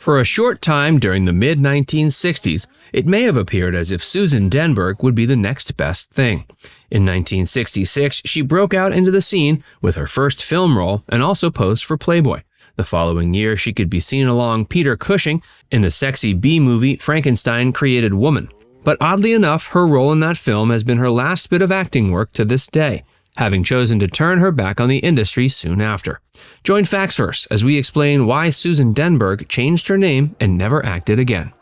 For a short time during the mid-1960s, it may have appeared as if Susan Denberg would be the next best thing. In 1966, she broke out into the scene with her first film role and also posed for Playboy. The following year, she could be seen along Peter Cushing in the sexy B-movie Frankenstein Created Woman. But oddly enough, her role in that film has been her last bit of acting work to this day, having chosen to turn her back on the industry soon after. Join Facts Verse as we explain why Susan Denberg changed her name and never acted again.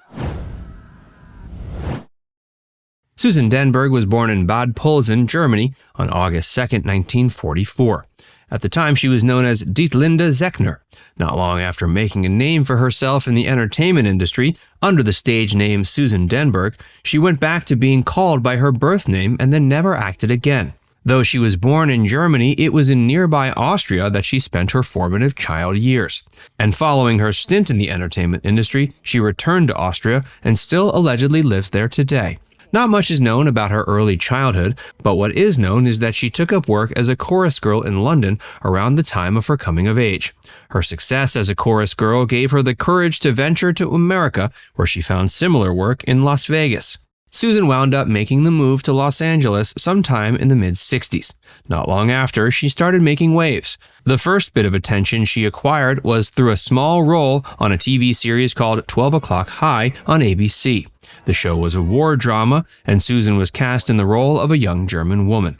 Susan Denberg was born in Bad Pölzlen, Germany on August 2, 1944. At the time, she was known as Dietlinde Zechner. Not long after making a name for herself in the entertainment industry under the stage name Susan Denberg, she went back to being called by her birth name and then never acted again. Though she was born in Germany, it was in nearby Austria that she spent her formative child years. And following her stint in the entertainment industry, she returned to Austria and still allegedly lives there today. Not much is known about her early childhood, but what is known is that she took up work as a chorus girl in London around the time of her coming of age. Her success as a chorus girl gave her the courage to venture to America, where she found similar work in Las Vegas. Susan wound up making the move to Los Angeles sometime in the mid-60s. Not long after, she started making waves. The first bit of attention she acquired was through a small role on a TV series called 12 O'Clock High on ABC. The show was a war drama, and Susan was cast in the role of a young German woman.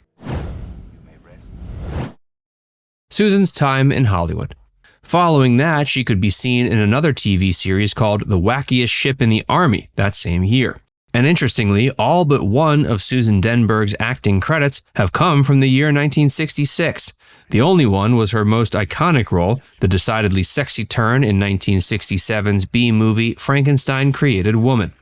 Susan's time in Hollywood. Following that, she could be seen in another TV series called The Wackiest Ship in the Army that same year. And interestingly, all but one of Susan Denberg's acting credits have come from the year 1966. The only one was her most iconic role, the decidedly sexy turn in 1967's B-movie Frankenstein Created Woman.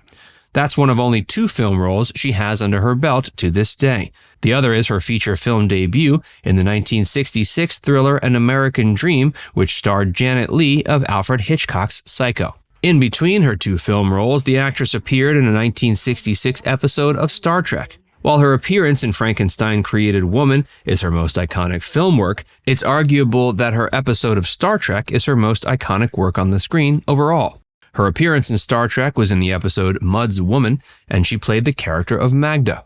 That's one of only 2 film roles she has under her belt to this day. The other is her feature film debut in the 1966 thriller An American Dream, which starred Janet Leigh of Alfred Hitchcock's Psycho. In between her 2 film roles, the actress appeared in a 1966 episode of Star Trek. While her appearance in Frankenstein Created Woman is her most iconic film work, it's arguable that her episode of Star Trek is her most iconic work on the screen overall. Her appearance in Star Trek was in the episode Mud's Woman, and she played the character of Magda.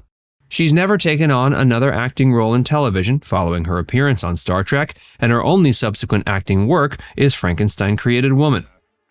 She's never taken on another acting role in television following her appearance on Star Trek, and her only subsequent acting work is Frankenstein Created Woman.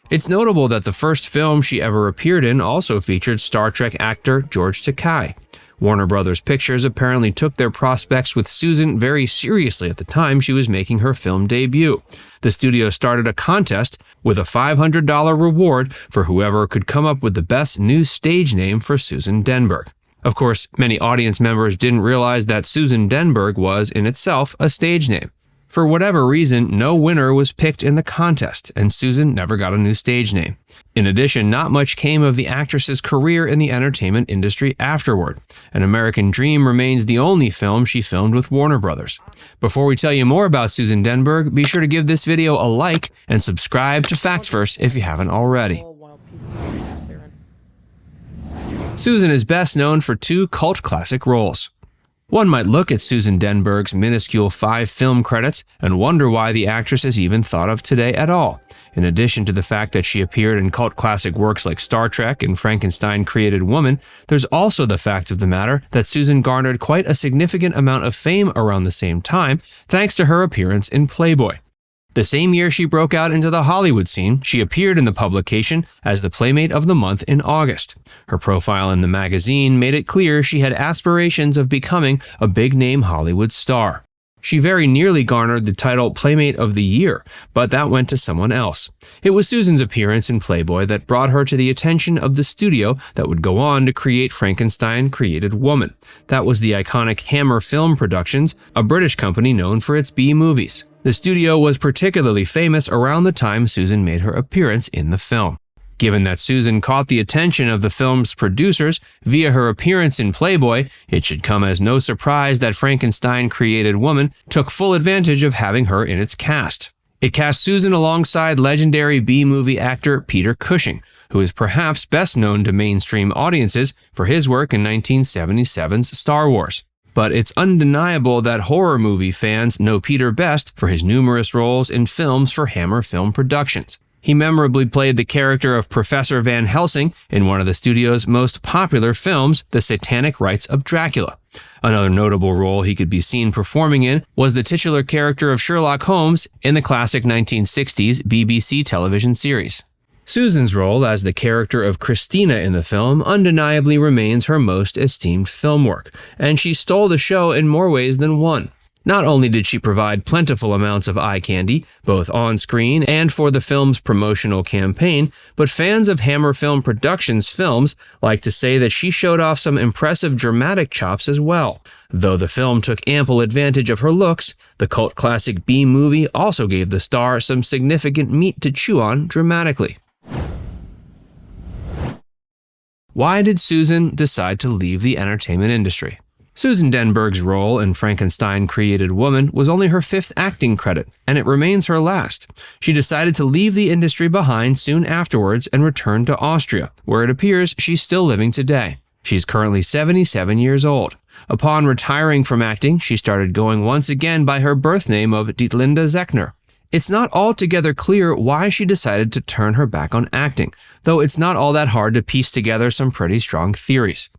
It's notable that the first film she ever appeared in also featured Star Trek actor George Takei. Warner Brothers Pictures apparently took their prospects with Susan very seriously at the time she was making her film debut. The studio started a contest with a $500 reward for whoever could come up with the best new stage name for Susan Denberg. Of course, many audience members didn't realize that Susan Denberg was, in itself, a stage name. For whatever reason, no winner was picked in the contest, and Susan never got a new stage name. In addition, not much came of the actress's career in the entertainment industry afterward. An American Dream remains the only film she filmed with Warner Brothers. Before we tell you more about Susan Denberg, be sure to give this video a like and subscribe to Facts Verse if you haven't already. Susan is best known for 2 cult classic roles. One might look at Susan Denberg's minuscule 5 film credits and wonder why the actress is even thought of today at all. In addition to the fact that she appeared in cult classic works like Star Trek and Frankenstein Created Woman, there's also the fact of the matter that Susan garnered quite a significant amount of fame around the same time thanks to her appearance in Playboy. The same year she broke out into the Hollywood scene, she appeared in the publication as the Playmate of the Month in August. Her profile in the magazine made it clear she had aspirations of becoming a big-name Hollywood star. She very nearly garnered the title Playmate of the Year, but that went to someone else. It was Susan's appearance in Playboy that brought her to the attention of the studio that would go on to create Frankenstein Created Woman. That was the iconic Hammer Film Productions, a British company known for its B-movies. The studio was particularly famous around the time Susan made her appearance in the film. Given that Susan caught the attention of the film's producers via her appearance in Playboy, it should come as no surprise that Frankenstein Created Woman took full advantage of having her in its cast. It cast Susan alongside legendary B-movie actor Peter Cushing, who is perhaps best known to mainstream audiences for his work in 1977's Star Wars. But it's undeniable that horror movie fans know Peter best for his numerous roles in films for Hammer Film Productions. He memorably played the character of Professor Van Helsing in one of the studio's most popular films, The Satanic Rites of Dracula. Another notable role he could be seen performing in was the titular character of Sherlock Holmes in the classic 1960s BBC television series. Susan's role as the character of Christina in the film undeniably remains her most esteemed film work, and she stole the show in more ways than one. Not only did she provide plentiful amounts of eye candy, both on screen and for the film's promotional campaign, but fans of Hammer Film Productions films like to say that she showed off some impressive dramatic chops as well. Though the film took ample advantage of her looks, the cult classic B-movie also gave the star some significant meat to chew on dramatically. Why did Susan decide to leave the entertainment industry? Susan Denberg's role in Frankenstein Created Woman was only her 5th acting credit, and it remains her last. She decided to leave the industry behind soon afterwards and return to Austria, where it appears she's still living today. She's currently 77 years old. Upon retiring from acting, she started going once again by her birth name of Dietlinde Zechner. It's not altogether clear why she decided to turn her back on acting, though it's not all that hard to piece together some pretty strong theories.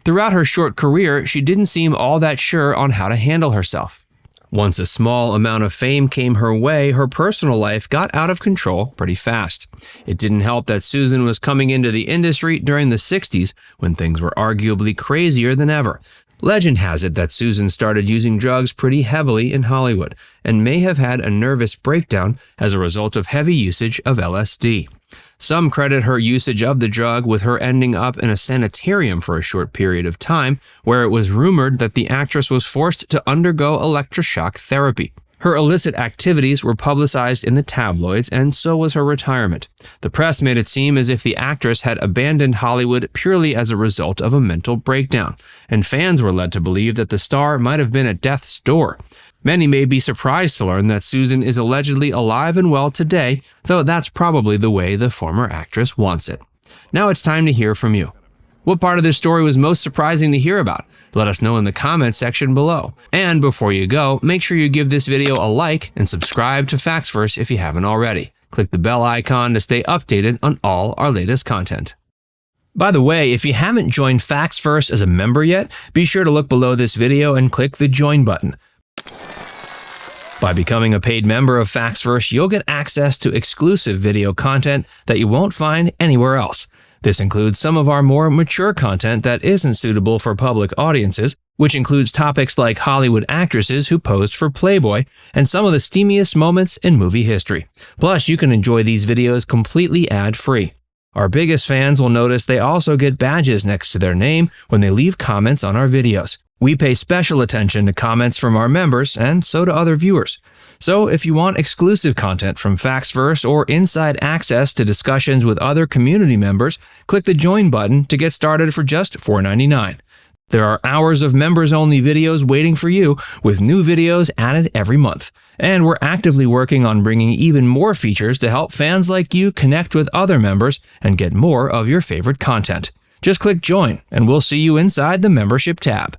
Throughout her short career, she didn't seem all that sure on how to handle herself. Once a small amount of fame came her way, her personal life got out of control pretty fast. It didn't help that Susan was coming into the industry during the 60s when things were arguably crazier than ever. Legend has it that Susan started using drugs pretty heavily in Hollywood and may have had a nervous breakdown as a result of heavy usage of LSD. Some credit her usage of the drug with her ending up in a sanitarium for a short period of time, where it was rumored that the actress was forced to undergo electroshock therapy. Her illicit activities were publicized in the tabloids, and so was her retirement. The press made it seem as if the actress had abandoned Hollywood purely as a result of a mental breakdown, and fans were led to believe that the star might have been at death's door. Many may be surprised to learn that Susan is allegedly alive and well today, though that's probably the way the former actress wants it. Now it's time to hear from you. What part of this story was most surprising to hear about? Let us know in the comments section below. And before you go, make sure you give this video a like and subscribe to FactsVerse if you haven't already. Click the bell icon to stay updated on all our latest content. By the way, if you haven't joined FactsVerse as a member yet, be sure to look below this video and click the join button. By becoming a paid member of FactsVerse, you'll get access to exclusive video content that you won't find anywhere else. This includes some of our more mature content that isn't suitable for public audiences, which includes topics like Hollywood actresses who posed for Playboy and some of the steamiest moments in movie history. Plus, you can enjoy these videos completely ad-free. Our biggest fans will notice they also get badges next to their name when they leave comments on our videos. We pay special attention to comments from our members, and so do other viewers. So if you want exclusive content from FactsVerse or inside access to discussions with other community members, click the join button to get started for just $4.99. There are hours of members-only videos waiting for you, with new videos added every month. And we're actively working on bringing even more features to help fans like you connect with other members and get more of your favorite content. Just click join, and we'll see you inside the membership tab.